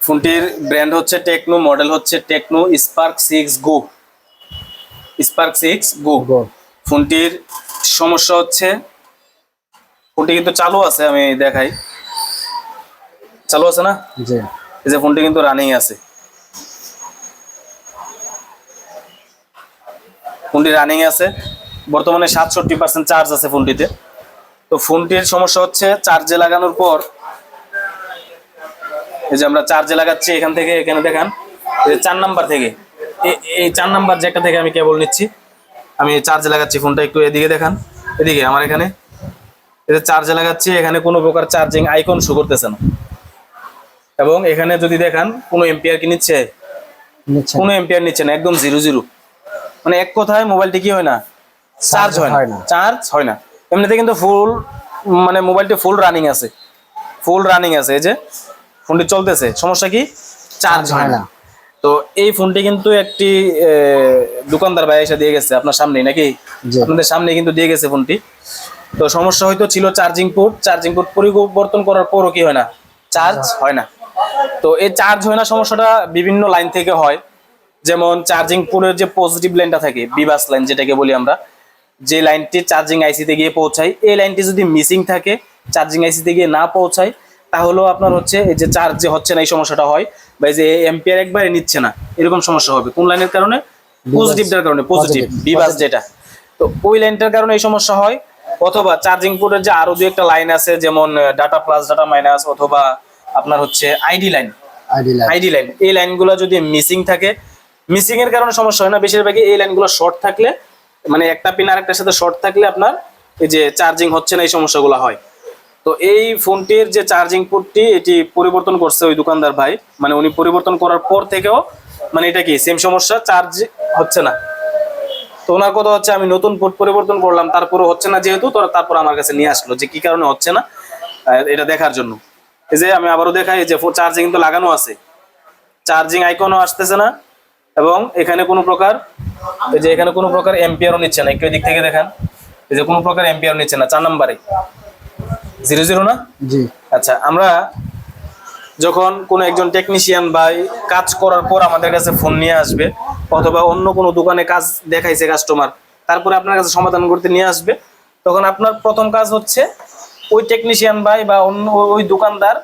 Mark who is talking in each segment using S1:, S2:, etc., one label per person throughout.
S1: ফোনটির ব্র্যান্ড হচ্ছে techno, model হচ্ছে টেকনো স্পার্ক 6 গো। স্পার্ক 6 গো। ফোনটির সমস্যা হচ্ছে, ফোনটি কিন্তু চালু আছে, আমি দেখাই। চালু আছে না?
S2: জি।
S1: এই যে ফোনটি কিন্তু রানিং আছে, ফোনটি রানিং আছে। বর্তমানে 67% চার্জ আছে ফোনটিতে। তো ফোনটির সমস্যা হচ্ছে চার্জে লাগানোর পর, এই যে আমরা চার্জে লাগাচ্ছি এখান থেকে, এখানে দেখান এই 4 নাম্বার থেকে, এই 4 নাম্বার জ্যাকটা থেকে আমি কেবল নিচ্ছি, আমি চার্জে লাগাচ্ছি ফোনটা। একটু এদিকে দেখান, এদিকে আমার এখানে এটা চার্জে লাগাচ্ছি, এখানে কোনো প্রকার চার্জিং আইকন শো করতেছে না। এবং এখানে যদি দেখান কোনো এম্পিয়ার কি নিচ্ছে, কোনো এম্পিয়ার নিচ্ছে না, একদম 0 মানে এক কথায় মোবাইলটি কি হয় না, চার্জ হয় না, চার্জ হয় না। এমনিতে কিন্তু ফুল, মানে মোবাইলটি ফুল রানিং আছে, ফুল রানিং আছে। এই যে ফোনটি চলতেছে, সমস্যা কি, চার্জ হয় না। তো এই ফোনটি কিন্তু একটি দোকানদার ভাই এসে দিয়ে গেছে আপনার সামনেই, নাকি আপনাদের সামনে কিন্তু দিয়ে গেছে ফোনটি। তো সমস্যা হয়তো ছিল চার্জিং পোর্ট পরিবর্তন করার পরও কি হয় না, চার্জ হয় না। তো এই চার্জ হয় না সমস্যাটা বিভিন্ন লাইন থেকে হয়। যেমন চার্জিং পোর্টের যে পজিটিভ লাইনটা থাকে, বিবাস লাইন যেটাকে বলি আমরা, যে লাইনটি চার্জিং আইসিতে গিয়ে পৌঁছায়, এই লাইনটি যদি মিসিং থাকে, চার্জিং আইসিতে গিয়ে না পৌঁছায়, তাহলেও আপনার হচ্ছে এই যে চার্জ যে হচ্ছে না এই সমস্যাটা হয়, বা এই যে এম্পিয়ার একবারে নিচ্ছে না, এরকম সমস্যা হবে। কোন লাইনের কারণে, পজিটিভটার কারণে, পজিটিভ বিবাস যেটা, তো ওই লাইনটার কারণে এই সমস্যা হয়। অথবা চার্জিং পোর্টের যে আরো দুই একটা লাইন আছে, যেমন ডাটা প্লাস, ডাটা মাইনাস, অথবা আপনার হচ্ছে আইডি লাইন, এই লাইনগুলো যদি মিসিং থাকে, মিসিং এর কারণে সমস্যা হয় না, বেশিরভাগই এই লাইনগুলো শর্ট থাকলে, মানে একটা পিন আরেকটার সাথে শর্ট থাকলে আপনার এই যে চার্জিং হচ্ছে না এই সমস্যাগুলো হয়। তো এই ফোনটির যে চার্জিং পোর্টটি, এটি পরিবর্তন করছে ওই দোকানদার ভাই, মানে উনি পরিবর্তন করার পর থেকেও মানে এটা কি সেম সমস্যা, চার্জ হচ্ছে না। তো ওনার কথা হচ্ছে আমি নতুন পোর্ট পরিবর্তন করলাম, তারপরে হচ্ছে না যেহেতু, তারপর আমার কাছে নিয়ে আসলো যে কি কারণে হচ্ছে না এটা দেখার জন্য। এই যে আমি আবারও দেখাই, এই যে চার্জিং কিন্তু লাগানো আছে, চার্জিং আইকনও আসতেছে না, এবং এখানে কোনো প্রকার, এই যে এখানে কোনো প্রকার এম্পিয়ারও নিচ্ছে না। একটু দিক থেকে দেখান, এই যে কোনো প্রকার এম্পিয়ার নিচ্ছে না, 4 নম্বরে 0 না?
S2: জি।
S1: আচ্ছা, আমরা যখন কোনো একজন টেকনিশিয়ান বা কাজ করার পর আমাদের কাছে ফোন নিয়ে আসবে, অথবা অন্য কোনো দোকানে কাজ দেখাইছে কাস্টমার, তারপরে আপনার কাছে সমাধান করতে নিয়ে আসবে, তখন আপনার প্রথম কাজ হচ্ছে ওই টেকনিশিয়ান ভাই বা অন্য ওই দোকানদার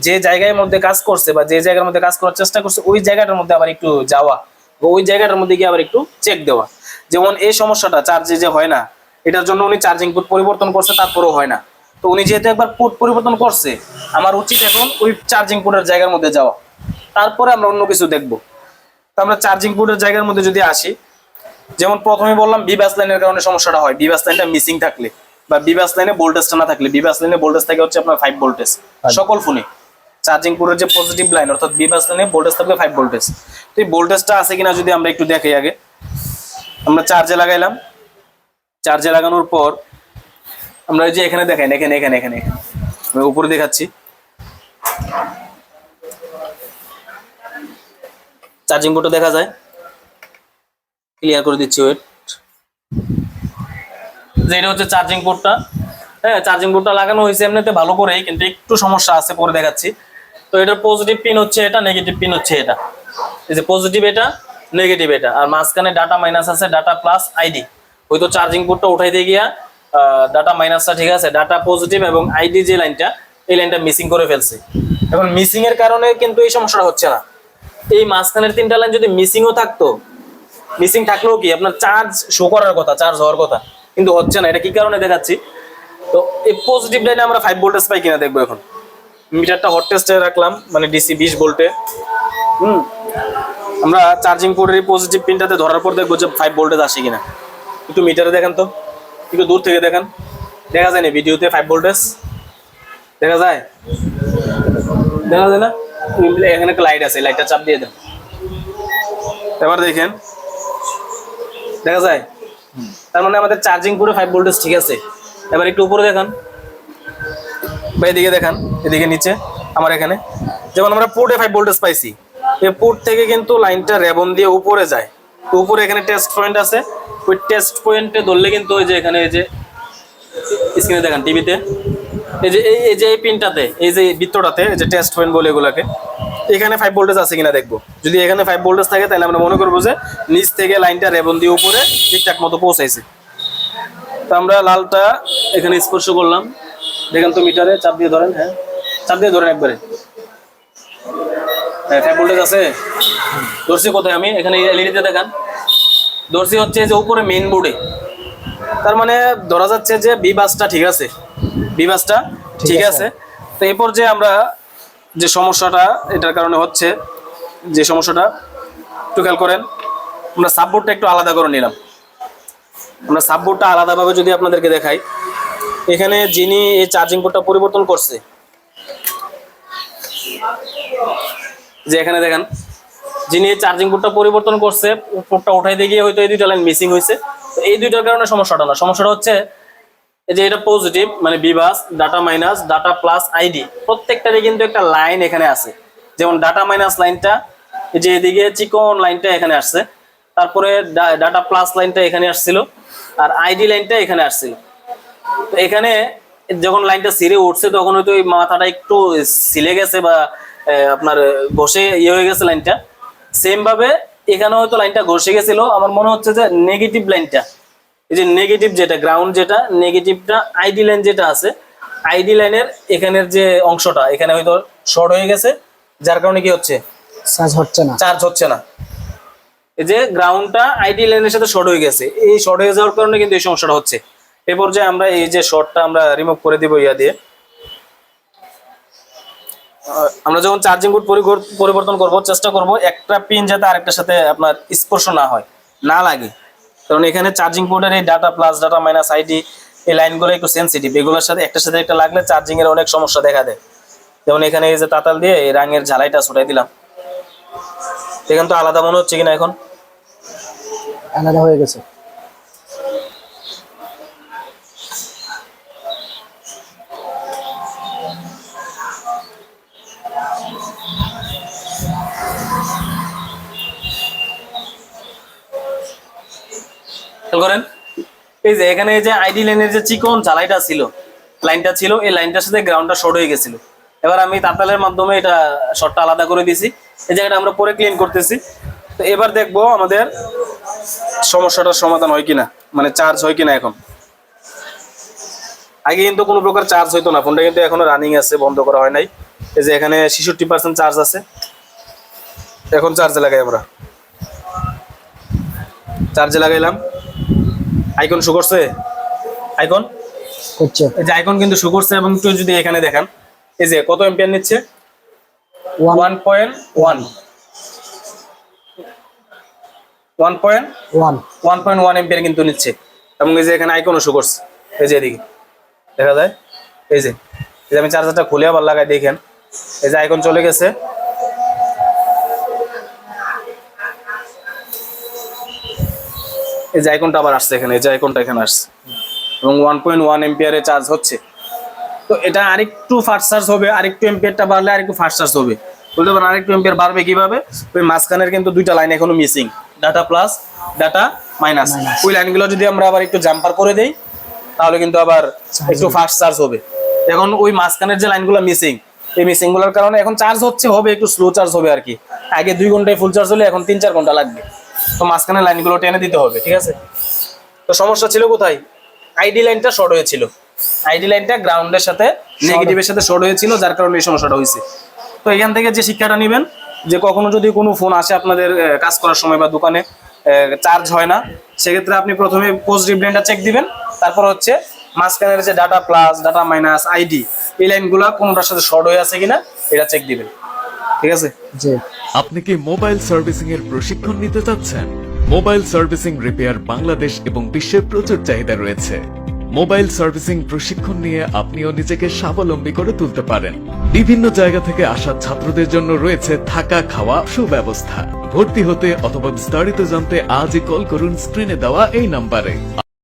S1: যে জায়গার মধ্যে কাজ করছে বা যে জায়গার মধ্যে কাজ করার চেষ্টা করছে, ওই জায়গাটার মধ্যে আবার একটু যাওয়া, ওই জায়গাটার মধ্যে গিয়ে আবার একটু চেক দেওয়া। যেমন এই সমস্যাটা চার্জে যে হয় না, এটার জন্য উনি চার্জিং পোর্ট পরিবর্তন করছে, তারপরেও হয় না। তো উনি যেহেতু একবার পোর্ট পরিবর্তন করছে, আমার উচিত এখন ওই চার্জিং পোর্টের জায়গার মধ্যে যাওয়া, তারপরে আমরা অন্য কিছু দেখবো। তো আমরা চার্জিং পোর্টের জায়গার মধ্যে যদি আসি, যেমন প্রথমে বললাম বিবাস লাইনের কারণে সমস্যাটা হয়, বিবাস লাইনটা মিসিং থাকলে বা বিবাস লাইনে ভোল্টেজটা না থাকলে, বিবাস লাইনে ভোল্টেজ থাকে হচ্ছে আপনার 5 ভোল্টেজ সকল ফোনে। চার্জিং পোর্টের যে পজিটিভ লাইন অর্থাৎ বিবাস লাইনে ভোল্টেজ থাকবে 5 ভোল্টেজ। তো এই ভোল্টেজটা আছে কিনা যদি আমরা একটু দেখাই আগে। আমরা চার্জে লাগাইলাম, চার্জে লাগানোর পর আমরা এই যে এখানে দেখাই, এখানে এখানে এখানে আমি উপরে দেখাচ্ছি, চার্জিং পোর্টও দেখা যায়, ক্লিয়ার করে দিচ্ছি, ওয়েট। যে এটা হচ্ছে চার্জিং পোর্টটা, হ্যাঁ চার্জিং পোর্টটা লাগানো হয়েছে এমনিতে ভালো করেই, কিন্তু একটু সমস্যা আছে, পরে দেখাচ্ছি। তো এটার পজিটিভ পিন হচ্ছে এটা, নেগেটিভ পিন হচ্ছে এটা, এই যে পজিটিভ এটা, নেগেটিভ এটা, আর মাঝখানে ডাটা মাইনাস আছে, ডাটা প্লাস আইডি। হয়তো চার্জিং পোর্টটা উঠাইতে গিয়া ডাটা মাইনাসটা ঠিক আছে, ডাটা পজিটিভ এবং আইডি যে লাইনটা, এই লাইনটা মিসিং করে ফেলছে। এখন মিসিং এর কারণে কিন্তু এই সমস্যাটা হচ্ছে না। এই মাঝখানের 3টা লাইন যদি মিসিংও থাকতো, মিসিং থাকলেও কি আপনার চার্জ শো করার কথা, চার্জ হওয়ার কথা, কিন্তু হচ্ছে না। এটা কি কারণে দেখাচ্ছি। তো এই পজিটিভ লাইনে আমরা 5 ভোল্টেজ পাই কিনা দেখবো। এখন মিটারটা হট টেস্টে রাখলাম, মানে ডিসি 20 ভোল্টে। আমরা চার্জিং পোর্টের পজিটিভ পিনটাতে ধরার পর দেখবো যে 5 ভোল্টেজ আসে কিনা। একটু মিটারে দেখেন তো, একটু দূর থেকে দেখেন, দেখা যায় না ভিডিওতে 5 ভোল্টেজ দেখা যায়, দেখা যায় না? এখানে একটা লাইট আছে, লাইটটা চাপ দিয়ে দেন, এবার দেখেন দেখা যায়। তার মানে আমাদের চার্জিং পুরো 5 ভোল্টেজ ঠিক আছে। এবার একটু উপরে দেখান বা এদিকে দেখান, এদিকে নিচে আমার এখানে, যেমন আমরা পোর্টে 5 ভোল্টেজ পাইছি, এই পোর্ট থেকে কিন্তু লাইনটা রেবন দিয়ে উপরে যায়। তো উপরে এখানে টেস্ট পয়েন্ট আছে, ওই টেস্ট পয়েন্টে ধরলে কিন্তু ওই যে এখানে এই যে স্ক্রিনে দেখান টিভিতে, এই যে এই পিনটাতে, এই যে বৃত্তটাতে, এই যে টেস্ট পয়েন্ট বলে এগুলাকে, এখানে 5 ভোল্টেজ আছে কিনা দেখবো। যদি এখানে 5 ভোল্টেজ থাকে তাহলে আমরা মনে করবো যে নিচ থেকে লাইনটা রেবন দিয়ে উপরে ঠিকঠাক মতো পৌঁছাইছে। তো আমরা লালটা এখানে স্পর্শ করলাম, দেখেন তো মিটারে চাপ দিয়ে ধরেন, হ্যাঁ চাপ দিয়ে ধরেন একবারে। 5 ভোল্টেজ আছে, ধরছি কোথায় আমি এখানে এলইডিতে দেখান, ধরছি হচ্ছে যে উপরে মেইন বোর্ডে। তার মানে ধরা যাচ্ছে যে বিবাসটা ঠিক আছে, বিবাসটা ঠিক আছে। তো এরপর যে আমরা যে সমস্যাটা এটার কারণে হচ্ছে, যে সমস্যাটা একটু খেয়াল করেন, আমরা সাববোর্ডটা একটু আলাদা করে নিলাম। আমরা সাববোর্ডটা আলাদাভাবে যদি আপনাদেরকে দেখাই, এখানে যিনি এই চার্জিং পোর্টটা পরিবর্তন করছে, যে এখানে দেখেন যিনি এই চার্জিং পোর্টটা পরিবর্তন করছে, পোর্টটা উঠাইতে গিয়ে হয়তো এই দুইটা লাইন মিসিং হয়েছে। তো এই দুইটার কারণে সমস্যাটা না, সমস্যাটা হচ্ছে এই যে এটা পজিটিভ মানে বিবাস, data minus, data plus ID, প্রত্যেকটারই কিন্তু একটা লাইন এখানে আছে। যেমন ডাটা মাইনাস লাইনটা এই যে এদিকে চিকন লাইনটা এখানে আসছে, তারপরে ডাটা প্লাস লাইনটা এখানে আসছিল, আর আইডি লাইনটা এখানে আসছিল। তো এখানে যখন লাইনটা ছিঁড়ে উঠছে তখন হয়তো ওই মাথাটা একটু ছিলে গেছে বা আপনার ঘষে ইয়ে হয়ে গেছে লাইনটা। সেম ভাবে এখানে হয়তো লাইনটা ঘষে গেছিল। আমার মনে হচ্ছে যে নেগেটিভ লাইনটা, এই যে নেগেটিভ যেটা গ্রাউন্ড, যেটা নেগেটিভটা আইডি লাইন যেটা আছে, আইডি লাইনের এখানের যে অংশটা এখানে হয়তো শর্ট হয়ে গেছে, যার কারণে কি হচ্ছে চার্জ হচ্ছে না। এই যে গ্রাউন্ডটা আইডি লাইনের সাথে শর্ট হয়ে গেছে, এই শর্ট হয়ে যাওয়ার কারণে কিন্তু এই সমস্যাটা হচ্ছে। এরপর যে আমরা এই যে শর্টটা আমরা রিমুভ করে দিব ইয়া দিয়ে। আমরা যখন চার্জিং পোর্ট পরিবর্তন করব, চেষ্টা করব একটা পিন যাতে আরেকটার সাথে আপনার স্পর্শ না হয়, না লাগে। কারণ এখানে চার্জিং পোর্টের এই data plus, data minus, ID, এই লাইনগুলো একটু সেন্সিটিভ। এগুলোর সাথে একটার সাথে একটা লাগলে চার্জিং এর অনেক সমস্যা দেখা দেয়। যেমন এখানে এই যে তাতাল দিয়ে এই রাঙের ঝালাইটা ছুটাই দিলাম, এখান তো আলাদা মনে হচ্ছে কিনা, এখন
S2: আলাদা হয়ে গেছে।
S1: করেন এই যে এখানে এই যে আইডি লাইনের যে চিকন ঝালাইটা ছিল, লাইনটা ছিল, এই লাইনটার সাথে গ্রাউন্ডটা শর্ট হয়ে গেছিল। এবার আমি তাতালের মাধ্যমে এটা শর্টটা আলাদা করে দিয়েছি, এই জায়গাটা আমরা পরে ক্লিন করতেছি। তো এবার দেখবো আমাদের সমস্যাটার সমাধান হয় কিনা, মানে চার্জ হয় কিনা। এখন আগে কিন্তু কোনো প্রকার চার্জ হইতো না, ফোনটা কিন্তু এখনো রানিং আছে, বন্ধ করা হয় নাই। এই যে এখানে 66% চার্জ আছে। এখন চার্জে লাগাই, আমরা চার্জে লাগাইলাম, আইকন শো করছে, আইকন
S2: করছে,
S1: এই যে আইকন কিন্তু শো করছে। এবং একটু যদি এখানে দেখেন, এই যে কত এম্পিয়ার নিচ্ছে, 1.1 এম্পিয়ার কিন্তু নিচ্ছে। এবং এই যে এখানে আইকনও শো করছে, এই যে এদিকে দেখা যায়। এই যে আমি চার্জারটা খুলে আবার লাগাই, দেখেন এই যে আইকন চলে গেছে। এই যে আইকনটা আবার আসছে এখানে, এই যে আইকনটা এখানে আসছে, এবং 1.1 এম্পিয়ারে চার্জ হচ্ছে। তো এটা আরেকটু ফাস্ট চার্জ হবে, আরেকটু এম্পিয়ারটা বাড়লে আরেকটু ফাস্ট চার্জ হবে। বলতে পারেন আরেকটু এম্পিয়ার বাড়বে কিভাবে, ওই মাঝখানের কিন্তু দুইটা লাইন এখনো missing, data plus, data minus. ওই লাইনগুলো যদি আমরা আবার একটু জাম্পার করে দেই তাহলে কিন্তু আবার একটু ফাস্ট চার্জ হবে। এখন ওই মাঝখানের যে লাইনগুলো মিসিং, এই মিসিং গুলোর কারণে এখন চার্জ হচ্ছে, হবে একটু স্লো চার্জ হবে আর কি। আগে 2 ঘন্টায় ফুল চার্জ হলে এখন 3-4 ঘন্টা লাগবে। তো মাঝখানের লাইনগুলো টেনে দিতে হবে, ঠিক আছে। তো সমস্যা ছিল কোথায়, আইডি লাইনটা শর্ট হয়েছিল, আইডি লাইনটা গ্রাউন্ডের সাথে নেগেটিভের সাথে শর্ট হয়েছিল, যার কারণে এই সমস্যাটা হয়েছে। তো এখান থেকে যে শিক্ষাটা নেবেন, যে কখনো যদি কোনো ফোন আসে আপনাদের কাজ করার সময় বা দোকানে চার্জ হয় না, সেক্ষেত্রে আপনি প্রথমে পজিটিভ লাইনটা চেক দিবেন, তারপর হচ্ছে মাঝখানের যে data plus, data minus, ID, এই লাইনগুলো কোনটার সাথে শর্ট হয়ে আছে কিনা এটা চেক দিবেন, ঠিক আছে।
S2: জি।
S3: আপনি কি মোবাইল সার্ভিসিং এর প্রশিক্ষণ নিতে চাচ্ছেন? মোবাইল সার্ভিসিং রিপেয়ার বাংলাদেশ এবং বিশ্বে প্রচুর চাহিদা রয়েছে। মোবাইল সার্ভিসিং প্রশিক্ষণ নিয়ে আপনিও নিজেকে স্বাবলম্বী করে তুলতে পারেন। বিভিন্ন জায়গা থেকে আসা ছাত্রদের জন্য রয়েছে থাকা খাওয়া সুব্যবস্থা। ভর্তি হতে অথবা বিস্তারিত জানতে আজই কল করুন স্ক্রিনে দেওয়া এই নাম্বারে।